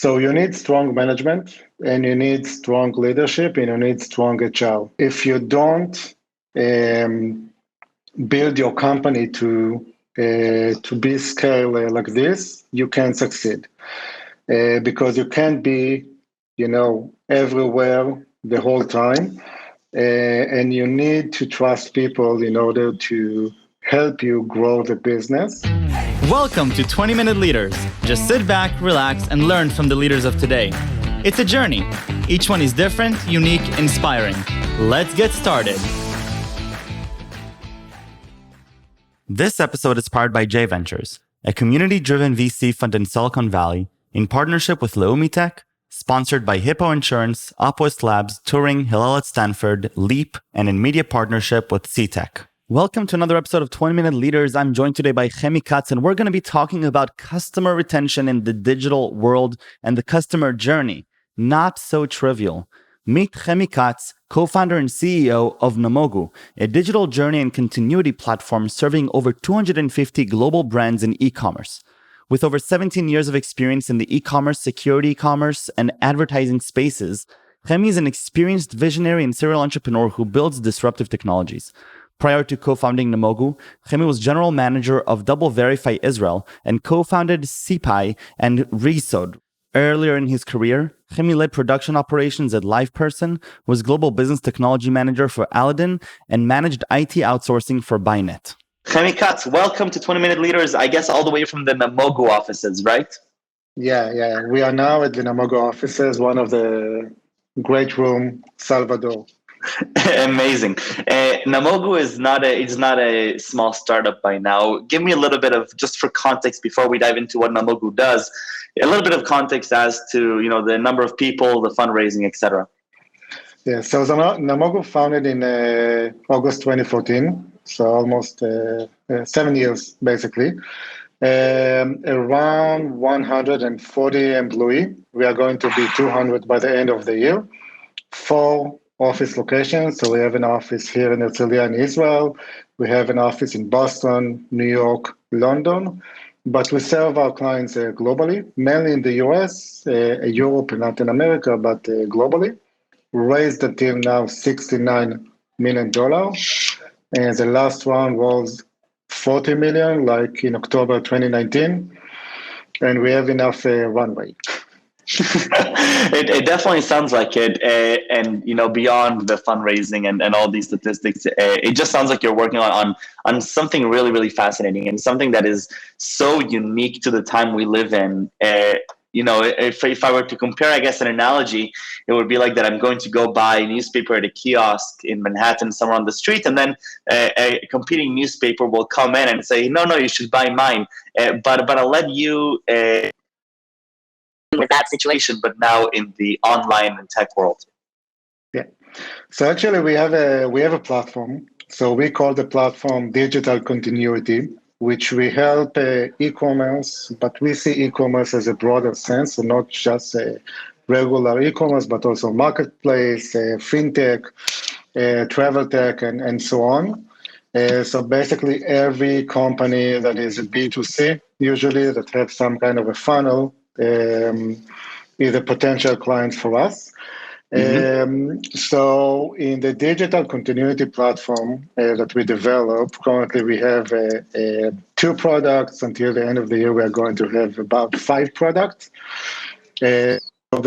So you need strong management, and you need strong leadership, and you need strong HR. If you don't build your company to be scale like this, you can't succeed because you can't be, everywhere the whole time, and you need to trust people in order to help you grow the business. Welcome to 20-Minute Leaders. Just sit back, relax, and learn from the leaders of today. It's a journey. Each one is different, unique, inspiring. Let's get started. This episode is powered by J Ventures, a community-driven VC fund in Silicon Valley, in partnership with Leumi Tech, sponsored by Hippo Insurance, Upwest Labs, Turing, Hillel at Stanford, Leap, and in media partnership with CTech. Welcome to another episode of 20-Minute Leaders. I'm joined today by Chemi Katz, and we're going to be talking about customer retention in the digital world and the customer journey. Not so trivial. Meet Chemi Katz, co-founder and CEO of Namogoo, a digital journey and continuity platform serving over 250 global brands in e-commerce. With over 17 years of experience in the e-commerce, security e-commerce, and advertising spaces, Chemi is an experienced visionary and serial entrepreneur who builds disruptive technologies. Prior to co-founding Namogoo, Chemi was general manager of DoubleVerify Israel and co-founded Seapai and Reissod. Earlier in his career, Chemi led production operations at LivePerson, was global business technology manager for Aladdin, and managed IT outsourcing for Bynet. Chemi Katz, welcome to 20-Minute Leaders, I guess all the way from the Namogoo offices, right? Yeah. We are now at the Namogoo offices, one of the great room, Salvador. Amazing. Namogoo is not a small startup by now. Give me a little bit of, just for context before we dive into what Namogoo does, a little bit of context as to the number of people, the fundraising, etc. Yeah, so Namogoo founded in August 2014, so almost 7 years basically. Around 140 employees. We are going to be 200 by the end of the year. 4 office locations. So we have an office here in Herzliya in Israel. We have an office in Boston, New York, London. But we serve our clients globally, mainly in the US, Europe, and Latin America, but globally. Raised until now $69 million. And the last round was $40 million, like in October 2019. And we have enough runway. It definitely sounds like it, and beyond the fundraising and all these statistics, it just sounds like you're working on something really, really fascinating and something that is so unique to the time we live in. If I were to compare, I guess, an analogy, it would be like that I'm going to go buy a newspaper at a kiosk in Manhattan, somewhere on the street, and then a competing newspaper will come in and say, no, you should buy mine, but I'll let you with that situation, but now in the online and tech world. Yeah. So actually we have a platform. So we call the platform Digital Continuity, which we help e-commerce, but we see e-commerce as a broader sense, so not just regular e-commerce, but also marketplace, fintech, travel tech, and so on. So basically every company that is a B2C, usually that have some kind of a funnel, is a potential client for us. So in the digital continuity platform that we develop, currently we have 2 products. Until the end of the year, we are going to have about 5 products. The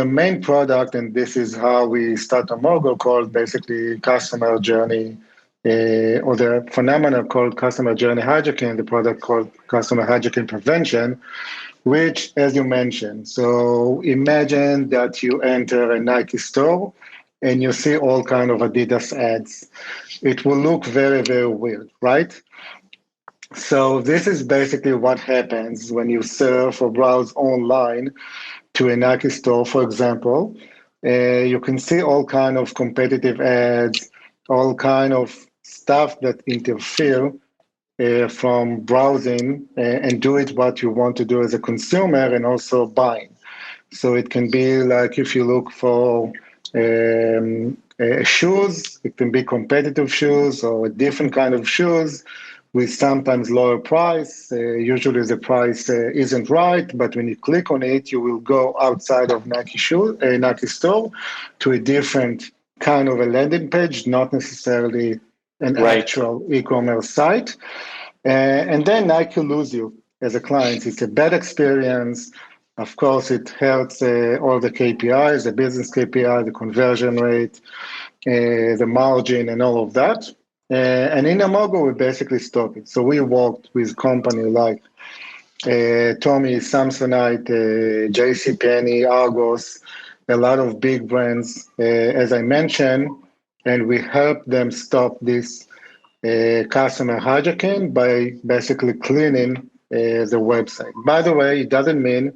main product, and this is how we start Namogoo, called basically customer journey, or the phenomenon called customer journey hijacking, the product called customer hijacking prevention, which, as you mentioned, so imagine that you enter a Nike store and you see all kind of Adidas ads. It will look very, very weird, right? So this is basically what happens when you surf or browse online to a Nike store, for example. You can see all kind of competitive ads, all kind of stuff that interfere from browsing and do it what you want to do as a consumer and also buying. So it can be like if you look for shoes, it can be competitive shoes or a different kind of shoes, with sometimes lower price. Usually the price isn't right, but when you click on it, you will go outside of Nike store to a different kind of a landing page, not necessarily an actual e-commerce site. And then Nike lose you as a client. It's a bad experience. Of course, it hurts all the KPIs, the business KPI, the conversion rate, the margin, and all of that. And in Namogoo, we basically stop it. So we worked with companies like Tommy, Samsonite, JCPenney, Argos, a lot of big brands, as I mentioned, and we helped them stop this customer hijacking by basically cleaning the website. By the way, it doesn't mean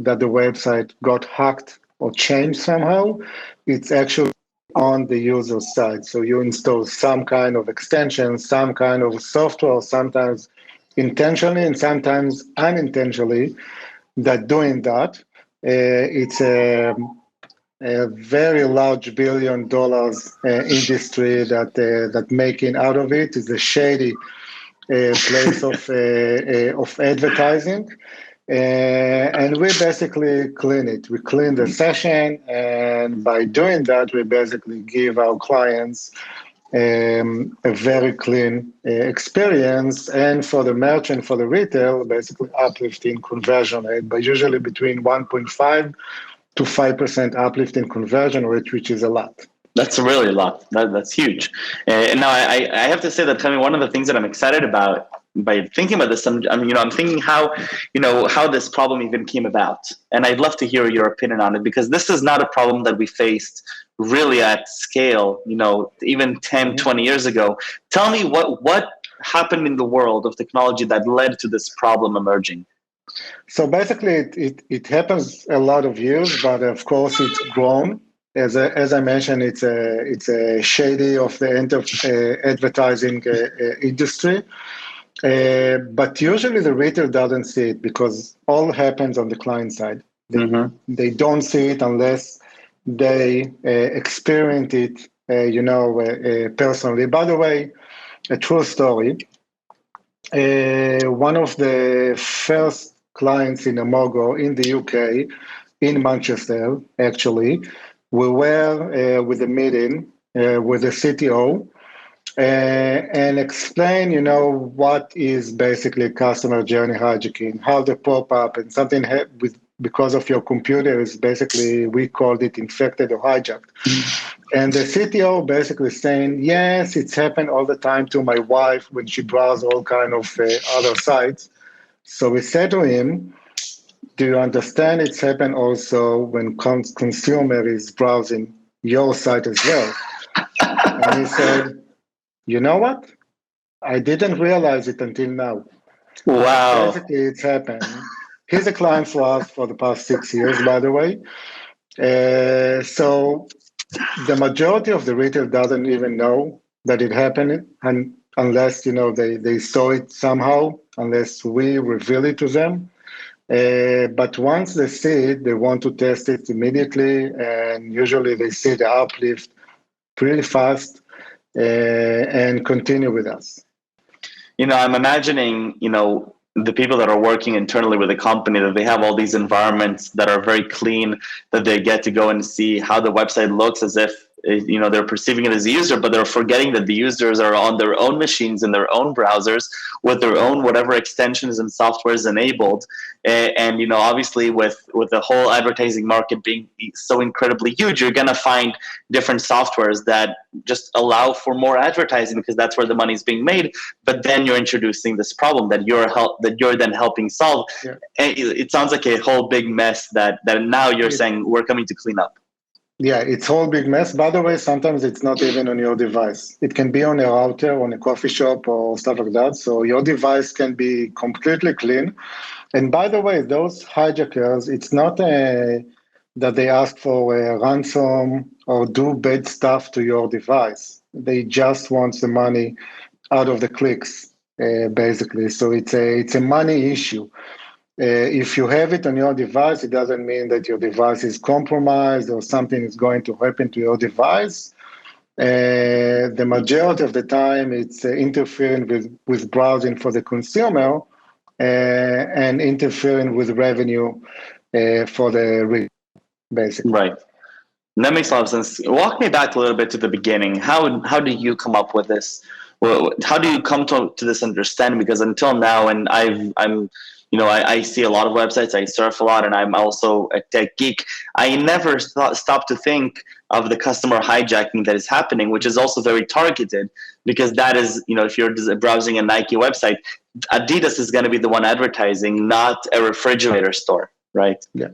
that the website got hacked or changed somehow. It's actually on the user side. So you install some kind of extension, some kind of software, sometimes intentionally and sometimes unintentionally, that doing that. It's a very large $1 billion industry that making out of it is a shady place of advertising. And we basically clean it. We clean the session, and by doing that, we basically give our clients a very clean experience, and for the merchant, for the retail, basically uplifting conversion rate by usually between 1.5 to 5% uplift in conversion rate, which is a lot. That's really a lot. That's huge. And now I have to say that, Chemi, one of the things that I'm excited about by thinking about this, I'm thinking how this problem even came about. And I'd love to hear your opinion on it, because this is not a problem that we faced really at scale, even 10, 20 years ago. Tell me what happened in the world of technology that led to this problem emerging. So basically, it happens a lot of years, but of course it's grown. As I mentioned, it's a shady of the advertising industry. But usually the retail doesn't see it because all happens on the client side. They don't see it unless they experience it, personally. By the way, a true story. One of the first clients in Namogoo in the UK, in Manchester, actually, we were with a meeting with the CTO and explain, what is basically customer journey hijacking, how the pop-up and something because of your computer is basically, we called it infected or hijacked. And the CTO basically saying, yes, it's happened all the time to my wife when she browses all kind of other sites. So we said to him, do you understand it's happened also when consumer is browsing your site as well? And he said, you know what? I didn't realize it until now. Wow. Basically, it's happened. He's a client for us for the past 6 years, by the way. So the majority of the retail doesn't even know that it happened, and unless they saw it somehow, unless we reveal it to them. But once they see it, they want to test it immediately, and usually they see the uplift pretty fast and continue with us. I'm imagining, the people that are working internally with the company, that they have all these environments that are very clean, that they get to go and see how the website looks as if, they're perceiving it as a user, but they're forgetting that the users are on their own machines in their own browsers with their own whatever extensions and softwares enabled. And obviously with the whole advertising market being so incredibly huge, you're going to find different softwares that just allow for more advertising because that's where the money is being made. But then you're introducing this problem that you're then helping solve. Yeah. It sounds like a whole big mess that now you're saying we're coming to clean up. Yeah, it's a whole big mess. By the way, sometimes it's not even on your device. It can be on a router, on a coffee shop or stuff like that. So your device can be completely clean. And by the way, those hijackers, it's not that they ask for a ransom or do bad stuff to your device. They just want the money out of the clicks, basically. So it's a money issue. If you have it on your device, it doesn't mean that your device is compromised or something is going to happen to your device. The majority of the time, it's interfering with browsing for the consumer and interfering with revenue for the retailer, basically. Right. That makes a lot of sense. Walk me back a little bit to the beginning. How do you come up with this? Well, how do you come to this understanding? Because until now, and I see a lot of websites, I surf a lot, and I'm also a tech geek. I never stopped to think of the customer hijacking that is happening, which is also very targeted, because that is, if you're browsing a Nike website, Adidas is going to be the one advertising, not a refrigerator store, right? Yeah.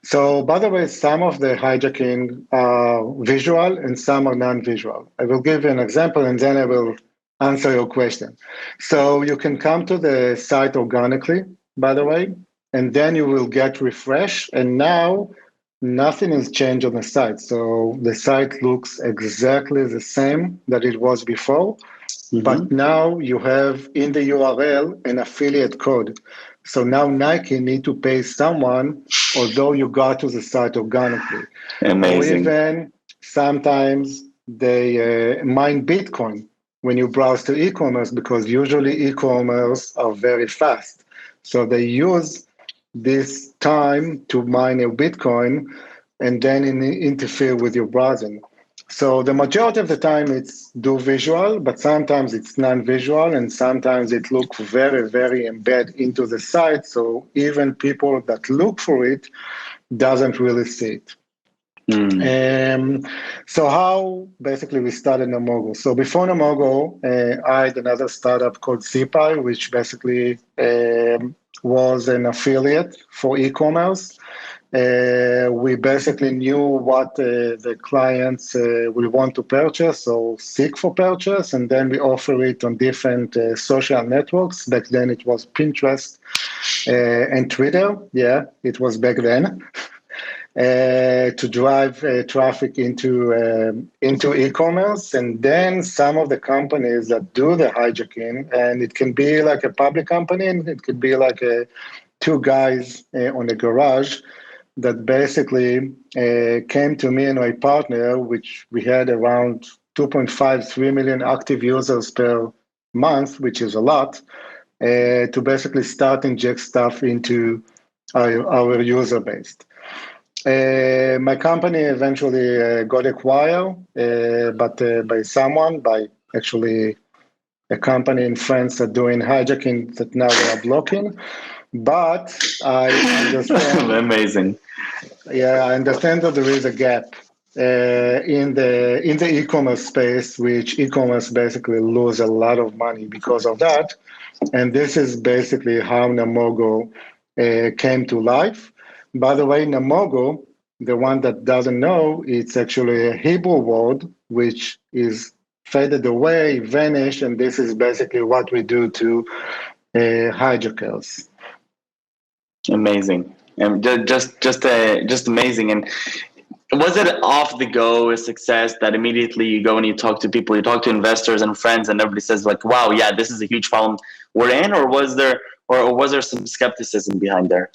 So, by the way, some of the hijacking are visual and some are non-visual. I will give you an example and then I will answer your question. So you can come to the site organically, by the way, and then you will get refresh. And now nothing has changed on the site. So the site looks exactly the same that it was before. Mm-hmm. But now you have in the URL an affiliate code. So now Nike need to pay someone, although you got to the site organically. Amazing. Or even sometimes they mine Bitcoin when you browse to e-commerce, because usually e-commerce are very fast. So they use this time to mine your Bitcoin and then interfere with your browsing. So the majority of the time it's do visual, but sometimes it's non-visual, and sometimes it looks very, very embedded into the site. So even people that look for it doesn't really see it. So how basically we started Namogoo. So before Namogoo, I had another startup called Seapai, which basically was an affiliate for e-commerce. We basically knew what the clients will want to purchase or seek for purchase, and then we offer it on different social networks. Back then it was Pinterest and Twitter. Yeah, it was back then. To drive traffic into e-commerce. And then some of the companies that do the hijacking, and it can be like a public company, and it could be like two guys on a garage that basically came to me and my partner, which we had around 2.5-3 million active users per month, which is a lot, to basically start inject stuff into our user base. My company eventually got acquired, but by actually a company in France that doing hijacking that now they are blocking. But I understand. Amazing. Yeah, I understand that there is a gap in the e-commerce space, which e-commerce basically lose a lot of money because of that. And this is basically how Namogoo came to life. By the way, Namogoo, the one that doesn't know, it's actually a Hebrew word, which is faded away, vanished, and this is basically what we do to hijackers. Amazing, and just amazing. And was it off the go a success that immediately you go and you talk to people, you talk to investors and friends, and everybody says like, "Wow, yeah, this is a huge problem we're in," or was there some skepticism behind there?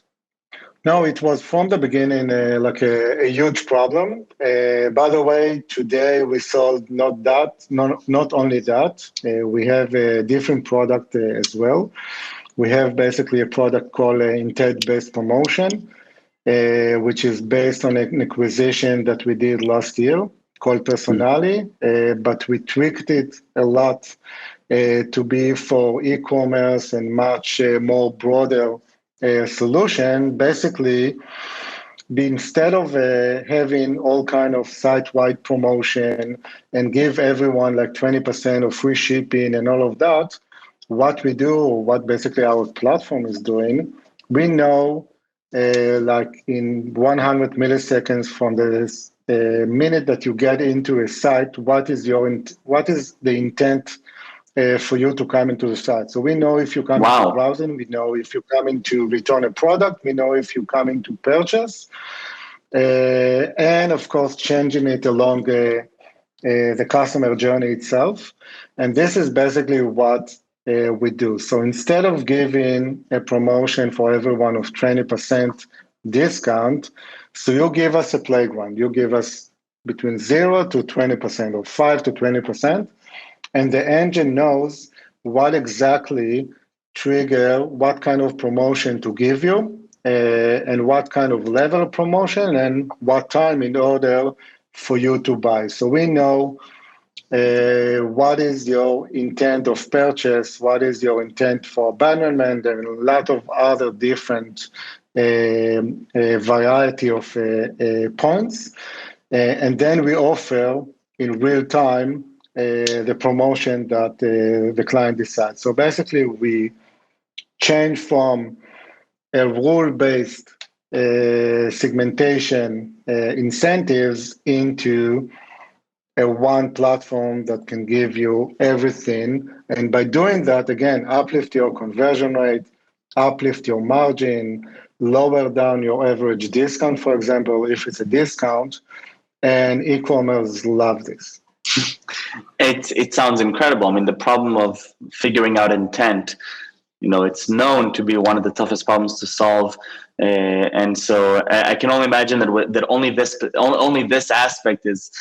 No, it was from the beginning like a huge problem. By the way, today we solved not only that, we have a different product as well. We have basically a product called Intelbased promotion, which is based on an acquisition that we did last year called Personali, but we tweaked it a lot to be for e-commerce and much more broader solution. Basically, instead of having all kind of site-wide promotion and give everyone like 20% of free shipping and all of that, what we do, what basically our platform is doing, we know like in 100 milliseconds from the minute that you get into a site, what is the intent for you to come into the site. So we know if you come into browsing, we know if you're coming to return a product, we know if you're coming to purchase, and of course changing it along the customer journey itself. And this is basically what we do. So instead of giving a promotion for everyone of 20% discount, so you give us a playground, you give us between 0 to 20% or 5 to 20%. And the engine knows what exactly trigger, what kind of promotion to give you, and what kind of level of promotion and what time in order for you to buy. So we know what is your intent of purchase, what is your intent for abandonment, and a lot of other different variety of points. And then we offer in real time the promotion that the client decides. So basically, we change from a rule-based segmentation incentives into a one platform that can give you everything. And by doing that, again, uplift your conversion rate, uplift your margin, lower down your average discount, for example, if it's a discount, and e-commerce love this. It sounds incredible. I mean, the problem of figuring out intent, it's known to be one of the toughest problems to solve. And so I can only imagine that only this aspect is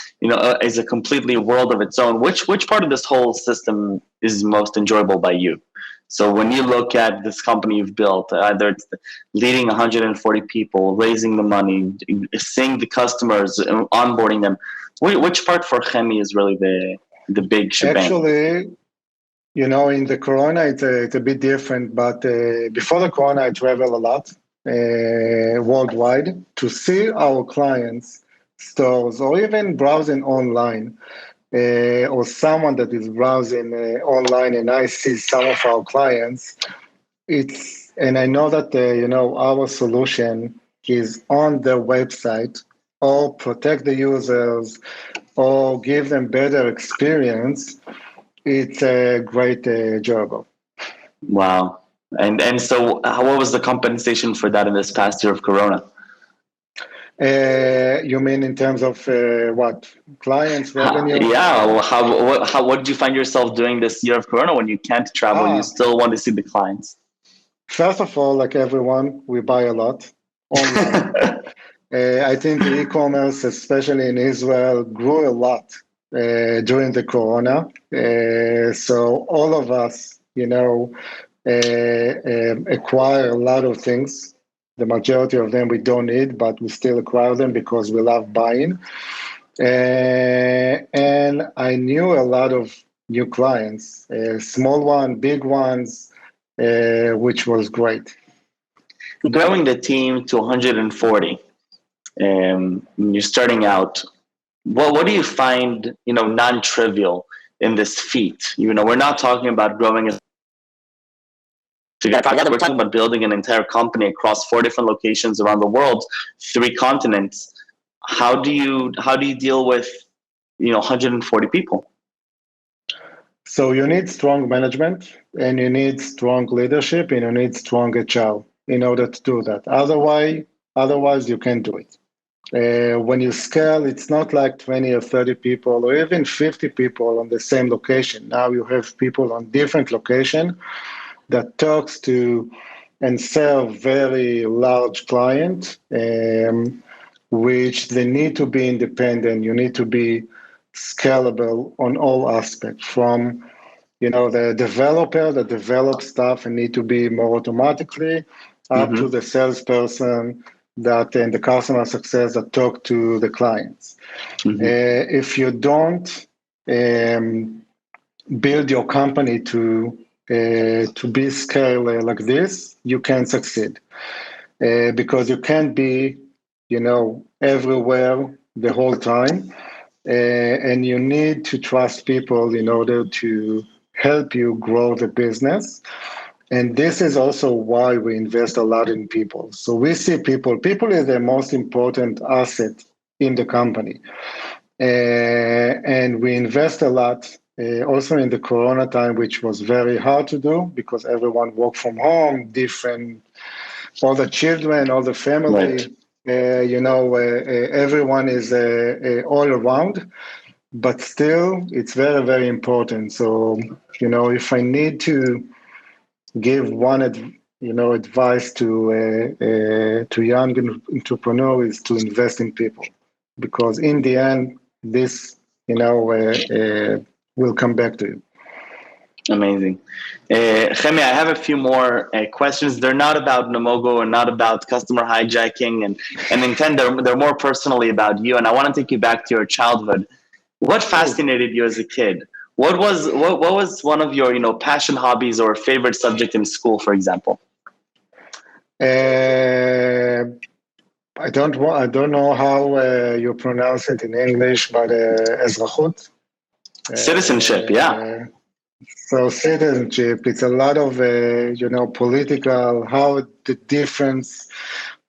a completely world of its own. Which part of this whole system is most enjoyable by you? So when you look at this company you've built, either it's leading 140 people, raising the money, seeing the customers, onboarding them, which part for Chemi is really the big shebang? Actually, in the Corona, it's a bit different. But before the Corona, I travel a lot worldwide to see our clients' stores, or even browsing online, or someone that is browsing online, and I see some of our clients. And I know that our solution is on their website, or protect the users, or give them better experience. It's a great job. Wow. And so what was the compensation for that in this past year of Corona? You mean in terms of what? Clients, revenue? What did you find yourself doing this year of Corona when you can't travel, you still want to see the clients? First of all, like everyone, we buy a lot online. I think the e-commerce, especially in Israel, grew a lot during the Corona. So all of us, acquire a lot of things. The majority of them we don't need, but we still acquire them because we love buying. And I knew a lot of new clients, small ones, big ones, which was great. Growing the team to 140, you're starting out. What do you find, non-trivial in this feat? We're not talking about growing as together. We're talking about building an entire company across 4 different locations around the world, 3 continents. How do you deal with 140 people? So you need strong management, and you need strong leadership, and you need strong HR in order to do that. Otherwise you can't do it. When you scale, it's not like 20 or 30 people or even 50 people on the same location. Now you have people on different locations that talks to and serve very large client, which they need to be independent. You need to be scalable on all aspects, from the developer that develops stuff and need to be more automatically up to the salesperson that and the customer success that talk to the clients. If you don't build your company to be scaled like this, you can't succeed because you can't be, everywhere the whole time, and you need to trust people in order to help you grow the business. And this is also why we invest a lot in people. So we see people is the most important asset in the company. And we invest a lot also in the Corona time, which was very hard to do because everyone worked from home, all the children, all the family, everyone is all around, but still it's very, very important. So, if I need to give one advice to young entrepreneurs is to invest in people. because in the end, this, will come back to you. Amazing. Chemi, I have a few more questions. They're not about Namogoo and not about customer hijacking and intent. They're more personally about you. And I want to take you back to your childhood. What fascinated you as a kid? What was one of your passion, hobbies, or favorite subject in school, for example? I don't know how you pronounce it in English, but Ezrachut. Citizenship, yeah. So citizenship, it's a lot of, political, how the different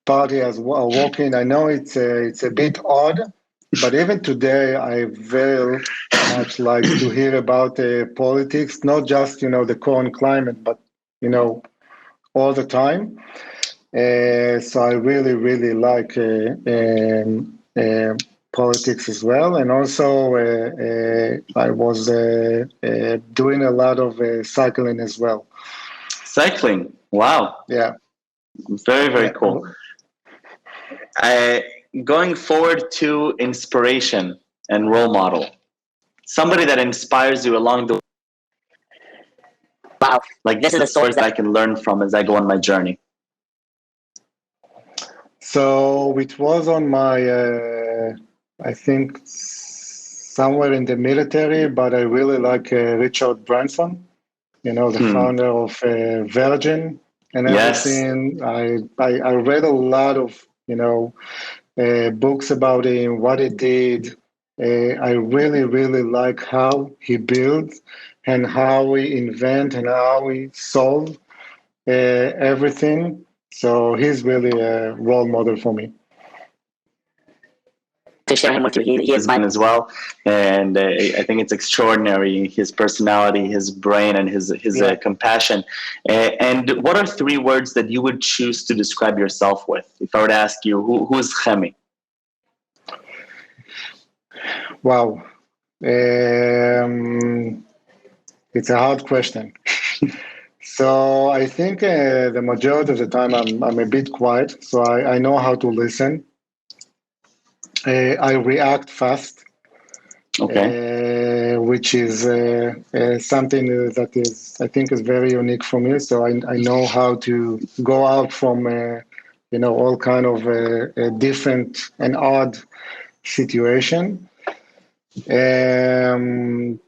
parties are working. I know it's a bit odd, but even today, I very much like to hear about politics, not just, the current climate, but, all the time. So I really, really like politics as well. And also I was doing a lot of cycling as well. Cycling. Wow. Yeah. Very, very cool. Going forward to inspiration and role model. Somebody that inspires you along the way. Wow. Like this is the source that I can learn from as I go on my journey. So it was on my, I think, somewhere in the military, but I really like Richard Branson, the founder of Virgin and everything. Yes. I read a lot of, books about him, what he did. I really, really like how he built and how he invent and how he solve everything. So he's really a role model for me. To share him with you, he is mine as well, and I think it's extraordinary, his personality, his brain, and his compassion. And what are 3 words that you would choose to describe yourself with? If I were to ask you, who is Chemi? Wow, it's a hard question. So I think the majority of the time I'm a bit quiet, so I know how to listen. I react fast, which is something that I think is very unique for me. So I know how to go out from all kind of different and odd situation. And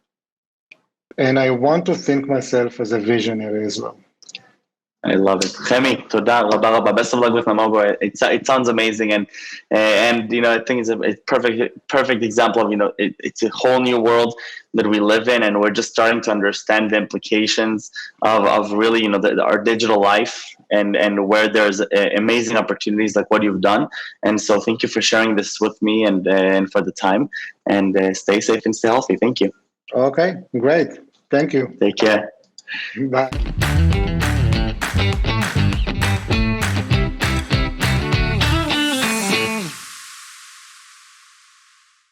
I want to think myself as a visionary as well. I love it. Chemi, toda rabba rabba. Best of luck with Namogoo. It sounds amazing, and I think it's a perfect example of it's a whole new world that we live in, and we're just starting to understand the implications of really our digital life and where there's amazing opportunities like what you've done. And so thank you for sharing this with me and for the time. And stay safe and stay healthy. Thank you. Okay, great. Thank you. Take care. Bye.